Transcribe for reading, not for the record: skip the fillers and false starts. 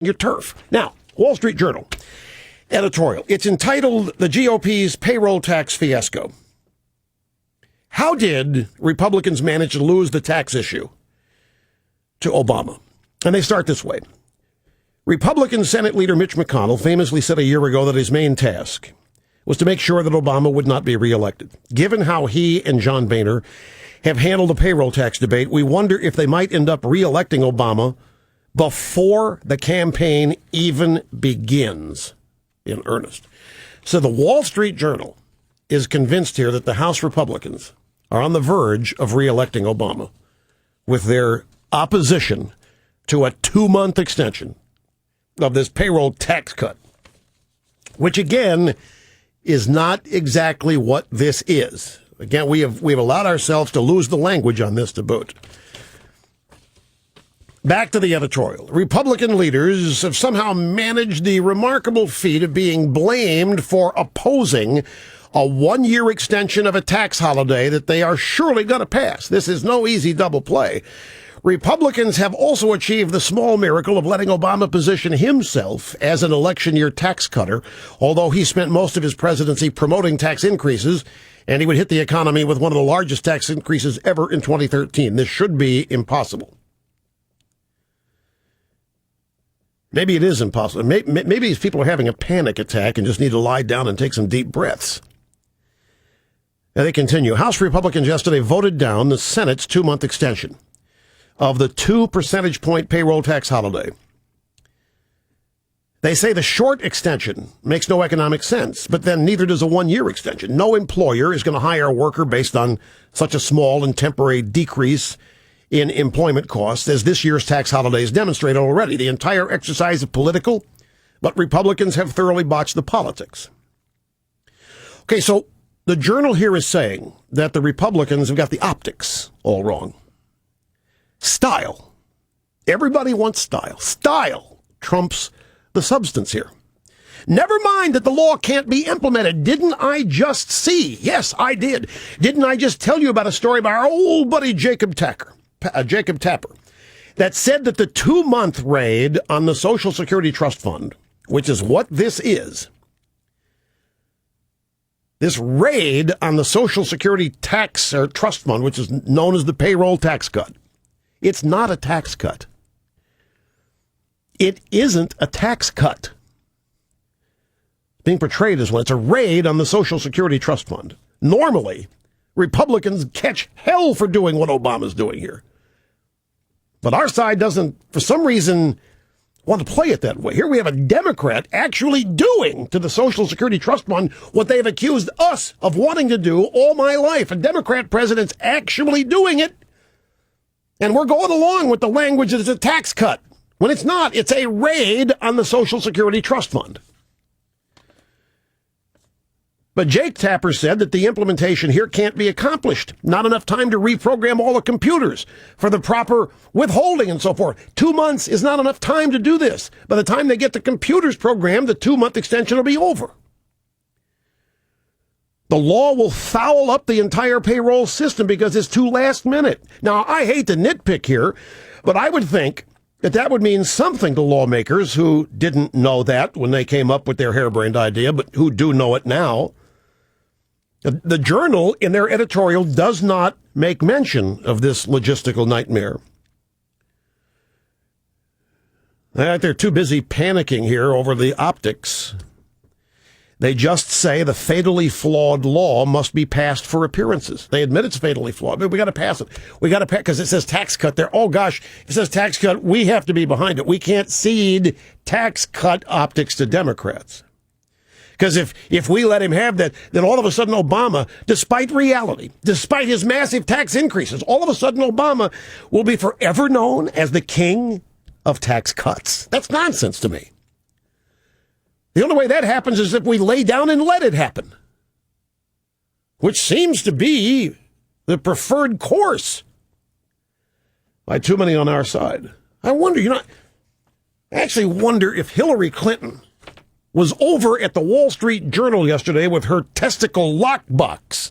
your turf. Now, Wall Street Journal editorial. It's entitled The GOP's Payroll-Tax Fiasco. How did Republicans manage to lose the tax issue to Obama? And they start this way. Republican Senate leader Mitch McConnell famously said a year ago that his main task was to make sure that Obama would not be reelected. Given how he and John Boehner have handled the payroll tax debate, we wonder if they might end up reelecting Obama before the campaign even begins in earnest. So the Wall Street Journal is convinced here that the House Republicans are on the verge of reelecting Obama with their opposition to a 2-month extension of this payroll tax cut, which again is not exactly what this is. Again, we've allowed ourselves to lose the language on this to boot. Back to the editorial. Republican leaders have somehow managed the remarkable feat of being blamed for opposing a 1-year extension of a tax holiday that they are surely going to pass. This is no easy double play. Republicans have also achieved the small miracle of letting Obama position himself as an election year tax cutter, although he spent most of his presidency promoting tax increases, and he would hit the economy with one of the largest tax increases ever in 2013. This should be impossible. Maybe it is impossible. Maybe these people are having a panic attack and just need to lie down and take some deep breaths. And they continue. House Republicans yesterday voted down the Senate's 2-month extension of the 2 percentage point payroll tax holiday. They say the short extension makes no economic sense, but then neither does a 1-year extension. No employer is going to hire a worker based on such a small and temporary decrease in employment costs, as this year's tax holidays demonstrate already. The entire exercise is political, but Republicans have thoroughly botched the politics. Okay, so the Journal here is saying that the Republicans have got the optics all wrong. Style. Everybody wants style. Style trumps the substance here. Never mind that the law can't be implemented. Didn't I just see? Yes, I did. Didn't I just tell you about a story by our old buddy Jacob Tapper, that said that the 2-month raid on the Social Security Trust Fund, which is what this is, this raid on the Social Security tax or trust fund, which is known as the payroll tax cut, it's not a tax cut. It isn't a tax cut. Being portrayed as one. It's a raid on the Social Security Trust Fund. Normally, Republicans catch hell for doing what Obama's doing here. But our side doesn't, for some reason, want to play it that way. Here we have a Democrat actually doing to the Social Security Trust Fund what they've accused us of wanting to do all my life. A Democrat president's actually doing it. And we're going along with the language that it's a tax cut. When it's not, it's a raid on the Social Security Trust Fund. But Jake Tapper said that the implementation here can't be accomplished. Not enough time to reprogram all the computers for the proper withholding and so forth. 2 months is not enough time to do this. By the time they get the computers programmed, the 2-month extension will be over. The law will foul up the entire payroll system because it's too last minute. Now, I hate to nitpick here, but I would think that would mean something to lawmakers who didn't know that when they came up with their harebrained idea, but who do know it now. The Journal, in their editorial, does not make mention of this logistical nightmare. They're too busy panicking here over the optics. They just say the fatally flawed law must be passed for appearances. They admit it's fatally flawed, but we got to pass it. We got to pass because it says tax cut there. Oh gosh, it says tax cut. We have to be behind it. We can't cede tax cut optics to Democrats. Because if we let him have that, then all of a sudden Obama, despite reality, despite his massive tax increases, all of a sudden Obama will be forever known as the king of tax cuts. That's nonsense to me. The only way that happens is if we lay down and let it happen, which seems to be the preferred course by too many on our side. I wonder, I actually wonder if Hillary Clinton was over at the Wall Street Journal yesterday with her testicle lockbox.